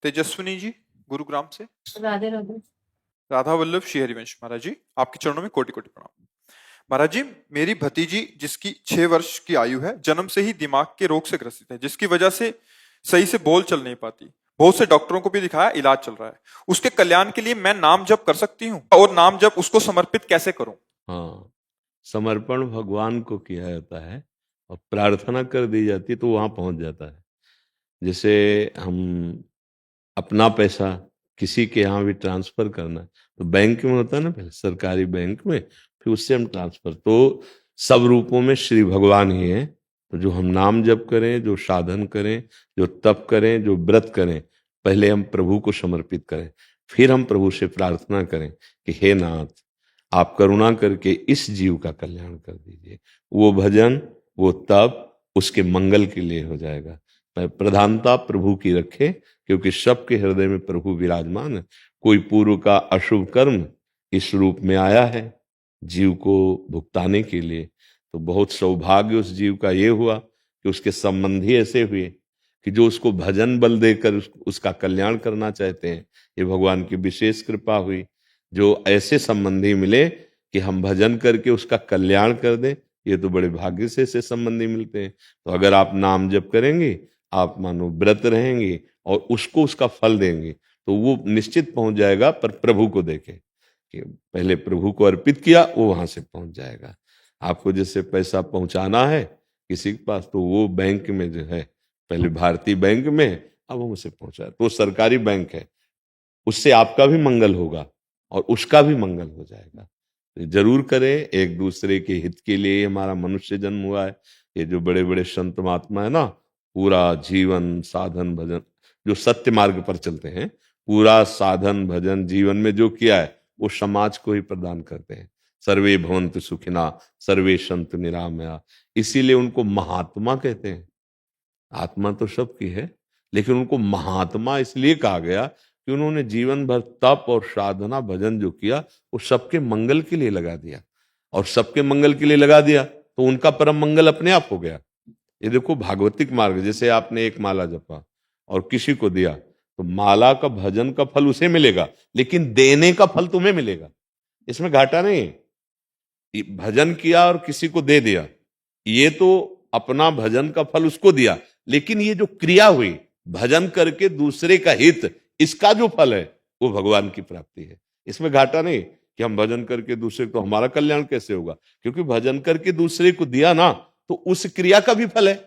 तेजस्विनी जी गुरुग्राम से। राधे राधे। राधा वल्लभ श्री हरिवंश महाराज जी, आपके चरणों में कोटि कोटि प्रणाम। महाराज जी, मेरी भतीजी जिसकी 6 वर्ष की आयु है, जन्म से ही दिमाग के रोग से ग्रसित है, जिसकी वजह से सही से बोल चल नहीं पाती। बहुत से डॉक्टरों को भी दिखाया, इलाज चल रहा है। उसके कल्याण के लिए मैं नाम जप कर सकती हूँ, और नाम जप उसको समर्पित कैसे करूं? हाँ, समर्पण भगवान को किया जाता है और प्रार्थना कर दी जाती है तो वहां पहुंच जाता है। जैसे हम अपना पैसा किसी के यहाँ भी ट्रांसफर करना है तो बैंक में होता है ना, पहले सरकारी बैंक में, फिर उससे हम ट्रांसफर, तो सब रूपों में श्री भगवान ही है। तो जो हम नाम जप करें, जो साधन करें, जो तप करें, जो व्रत करें, पहले हम प्रभु को समर्पित करें, फिर हम प्रभु से प्रार्थना करें कि हे नाथ, आप करुणा करके इस जीव का कल्याण कर दीजिए। वो भजन, वो तप उसके मंगल के लिए हो जाएगा। प्रधानता प्रभु की रखे, क्योंकि सबके हृदय में प्रभु विराजमान है। कोई पूर्व का अशुभ कर्म इस रूप में आया है जीव को भुगताने के लिए, तो बहुत सौभाग्य उस जीव का ये हुआ कि उसके संबंधी ऐसे हुए कि जो उसको भजन बल देकर उसका कल्याण करना चाहते हैं। ये भगवान की विशेष कृपा हुई, जो ऐसे संबंधी मिले कि हम भजन करके उसका कल्याण कर दें। ये तो बड़े भाग्य से ऐसे संबंधी मिलते हैं। तो अगर आप नाम जप करेंगे, आप मानो व्रत रहेंगे और उसको उसका फल देंगे, तो वो निश्चित पहुंच जाएगा। पर प्रभु को देखे कि पहले प्रभु को अर्पित किया, वो वहां से पहुंच जाएगा। आपको जैसे पैसा पहुंचाना है किसी के पास, तो वो बैंक में जो है, पहले भारतीय बैंक में, अब हम उसे पहुंचाए तो सरकारी बैंक है, उससे आपका भी मंगल होगा और उसका भी मंगल हो जाएगा। तो जरूर करें, एक दूसरे के हित के लिए हमारा मनुष्य जन्म हुआ है। ये जो बड़े बड़े संत महात्मा है ना, पूरा जीवन साधन भजन, जो सत्य मार्ग पर चलते हैं, पूरा साधन भजन जीवन में जो किया है वो समाज को ही प्रदान करते हैं। सर्वे भवन्तु सुखिना, सर्वे सन्तु निरामया, इसीलिए उनको महात्मा कहते हैं। आत्मा तो सबकी है, लेकिन उनको महात्मा इसलिए कहा गया कि उन्होंने जीवन भर तप और साधना भजन जो किया वो सबके मंगल के लिए लगा दिया, और सबके मंगल के लिए लगा दिया तो उनका परम मंगल अपने आप हो गया। ये देखो भागवतिक मार्ग, जैसे आपने एक माला जपा और किसी को दिया, तो माला का भजन का फल उसे मिलेगा, लेकिन देने का फल तुम्हें मिलेगा। इसमें घाटा नहीं है। भजन किया और किसी को दे दिया, ये तो अपना भजन का फल उसको दिया, लेकिन ये जो क्रिया हुई भजन करके दूसरे का हित, इसका जो फल है वो भगवान की प्राप्ति है। इसमें घाटा नहीं कि हम भजन करके दूसरे को, हमारा कल्याण कैसे होगा, क्योंकि भजन करके दूसरे को दिया ना, तो उस क्रिया का भी फल है,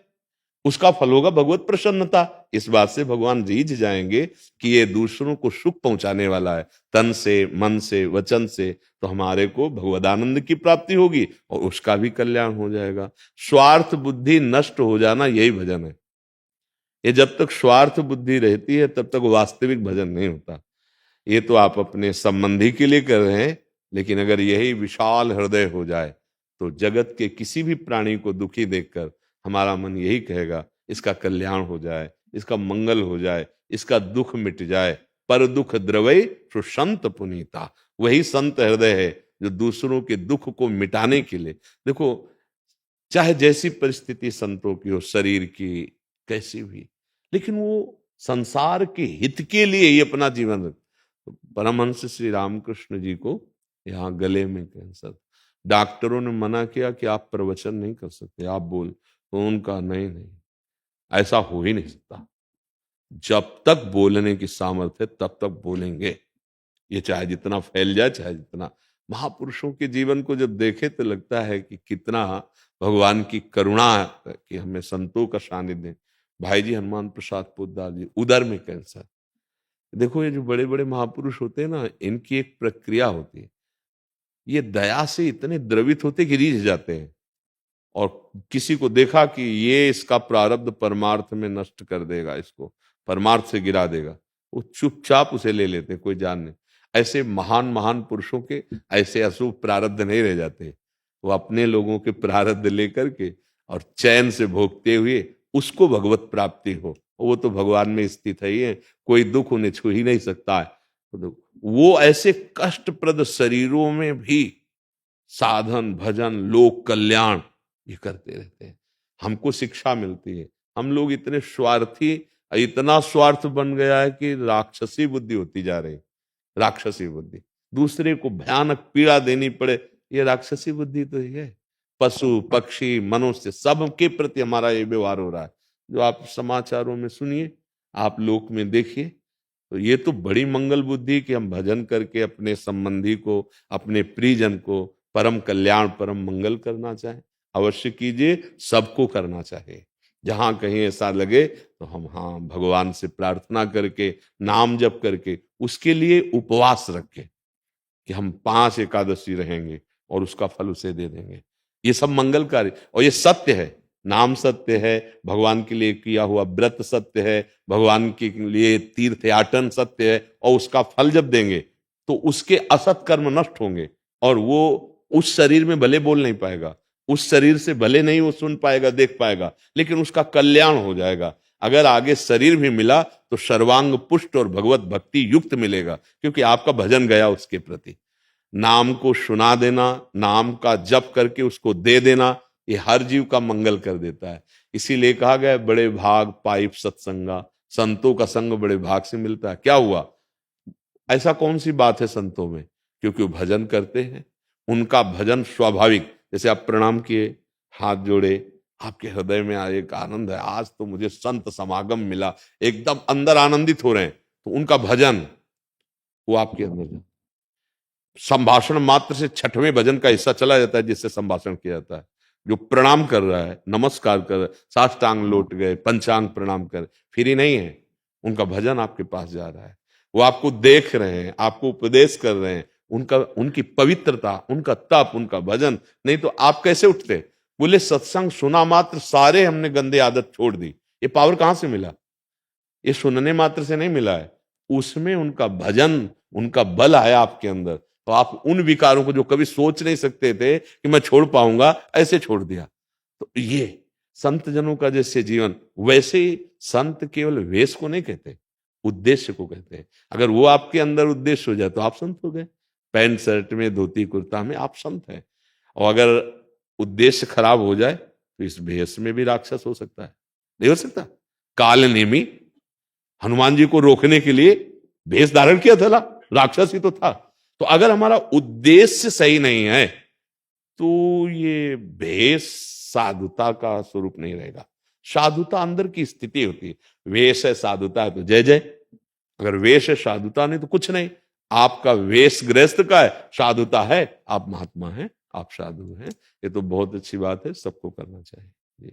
उसका फल होगा भगवत प्रसन्नता। इस बात से भगवान रीझ जाएंगे कि ये दूसरों को सुख पहुंचाने वाला है, तन से, मन से, वचन से, तो हमारे को भगवदानंद की प्राप्ति होगी और उसका भी कल्याण हो जाएगा। स्वार्थ बुद्धि नष्ट हो जाना, यही भजन है। ये जब तक स्वार्थ बुद्धि रहती है तब तक वास्तविक भजन नहीं होता। ये तो आप अपने संबंधी के लिए कर रहे हैं, लेकिन अगर यही विशाल हृदय हो जाए तो जगत के किसी भी प्राणी को दुखी देखकर हमारा मन यही कहेगा इसका कल्याण हो जाए, इसका मंगल हो जाए, इसका दुख मिट जाए। पर दुख द्रवै सो संत पुनीता, वही संत हृदय है जो दूसरों के दुख को मिटाने के लिए, देखो चाहे जैसी परिस्थिति संतों की हो, शरीर की कैसी भी, लेकिन वो संसार के हित के लिए ही अपना जीवन रख। परमहंस श्री रामकृष्ण जी को यहाँ गले में कैंसर, डॉक्टरों ने मना किया कि आप प्रवचन नहीं कर सकते, आप बोल, तो उनका नहीं नहीं, ऐसा हो ही नहीं सकता। जब तक बोलने की सामर्थ्य है तब तक बोलेंगे, ये चाहे जितना फैल जाए, चाहे जितना। महापुरुषों के जीवन को जब देखे तो लगता है कि कितना भगवान की करुणा है कि हमें संतों का सानिध्य। भाई जी हनुमान प्रसाद पोद्दार जी, उदर में कैंसर। देखो ये जो बड़े बड़े महापुरुष होते हैं ना, इनकी एक प्रक्रिया होती है, ये दया से इतने द्रवित होते कि रीझ जाते हैं, और किसी को देखा कि ये इसका प्रारब्ध परमार्थ में नष्ट कर देगा, इसको परमार्थ से गिरा देगा, वो चुपचाप उसे ले लेते, कोई जान नहीं। ऐसे महान महान पुरुषों के ऐसे अशुभ प्रारब्ध नहीं रह जाते, वो अपने लोगों के प्रारब्ध लेकर के और चैन से भोगते हुए उसको भगवत प्राप्ति हो, वो तो भगवान में स्थित है ही है, कोई दुख उन्हें छू ही नहीं सकता है। तो वो ऐसे कष्टप्रद शरीरों में भी साधन भजन लोक कल्याण ये करते रहते हैं। हमको शिक्षा मिलती है। हम लोग इतने स्वार्थी इतना स्वार्थ बन गया है कि राक्षसी बुद्धि होती जा रही, राक्षसी बुद्धि, दूसरे को भयानक पीड़ा देनी पड़े, ये राक्षसी बुद्धि तो ही है। पशु पक्षी मनुष्य सबके प्रति हमारा ये व्यवहार हो रहा है, जो आप समाचारों में सुनिए, आप लोक में देखिए। तो ये तो बड़ी मंगल बुद्धि कि हम भजन करके अपने संबंधी को, अपने प्रियजन को परम कल्याण परम मंगल करना चाहें, अवश्य कीजिए, सबको करना चाहिए। जहां कहीं ऐसा लगे तो हम हाँ भगवान से प्रार्थना करके, नाम जप करके, उसके लिए उपवास रखें कि हम 5 एकादशी रहेंगे और उसका फल उसे दे देंगे। ये सब मंगल कार्य, और ये सत्य है, नाम सत्य है, भगवान के लिए किया हुआ व्रत सत्य है, भगवान के लिए तीर्थयाटन सत्य है, और उसका फल जब देंगे तो उसके असत कर्म नष्ट होंगे, और वो उस शरीर में भले बोल नहीं पाएगा, उस शरीर से भले नहीं वो सुन पाएगा देख पाएगा, लेकिन उसका कल्याण हो जाएगा। अगर आगे शरीर भी मिला तो सर्वांग पुष्ट और भगवत भक्ति युक्त मिलेगा, क्योंकि आपका भजन गया उसके प्रति। नाम को सुना देना, नाम का जप करके उसको दे देना, ये हर जीव का मंगल कर देता है। इसीलिए कहा गया बड़े भाग पाइप सत्संगा, संतों का संग बड़े भाग से मिलता है। क्या हुआ, ऐसा कौन सी बात है संतों में, क्योंकि वो भजन करते हैं, उनका भजन स्वाभाविक, जैसे आप प्रणाम किए, हाथ जोड़े, आपके हृदय में एक आनंद है, आज तो मुझे संत समागम मिला, एकदम अंदर आनंदित हो रहे हैं, तो उनका भजन वो आपके अंदर जाता है। संभाषण मात्र से 6वें भजन का हिस्सा चला जाता है, जिससे संभाषण किया जाता है। जो प्रणाम कर रहा है, नमस्कार कर रहा है, साष्टांग लौट गए, पंचांग प्रणाम कर, फिर ही नहीं है, उनका भजन आपके पास जा रहा है, वो आपको देख रहे हैं, आपको उपदेश कर रहे हैं, उनका, उनकी पवित्रता, उनका तप, उनका भजन, नहीं तो आप कैसे उठते। बोले सत्संग सुना मात्र सारे हमने गंदे आदत छोड़ दी। ये पावर कहां से मिला, ये सुनने मात्र से नहीं मिला है, उसमें उनका भजन, उनका बल आया आपके अंदर, तो आप उन विकारों को जो कभी सोच नहीं सकते थे कि मैं छोड़ पाऊंगा, ऐसे छोड़ दिया। तो ये संत जनों का जैसे जीवन, वैसे ही संत केवल वेश को नहीं कहते, उद्देश्य को कहते हैं। अगर वो आपके अंदर उद्देश्य हो जाए तो आप संत हो गए। पैंट शर्ट में, धोती कुर्ता में आप संत हैं, और अगर उद्देश्य खराब हो जाए तो इस भेष में भी राक्षस हो सकता है, नहीं हो सकता। काल नेमी हनुमान जी को रोकने के लिए भेष धारण किया था, राक्षस ही तो था। तो अगर हमारा उद्देश्य सही नहीं है तो ये भेष साधुता का स्वरूप नहीं रहेगा। साधुता अंदर की स्थिति होती है, वेश है साधुता है तो जय जय, अगर वेश है साधुता नहीं तो कुछ नहीं। आपका वेश गृहस्थ का है, साधुता है, आप महात्मा हैं, आप साधु हैं, ये तो बहुत अच्छी बात है, सबको करना चाहिए।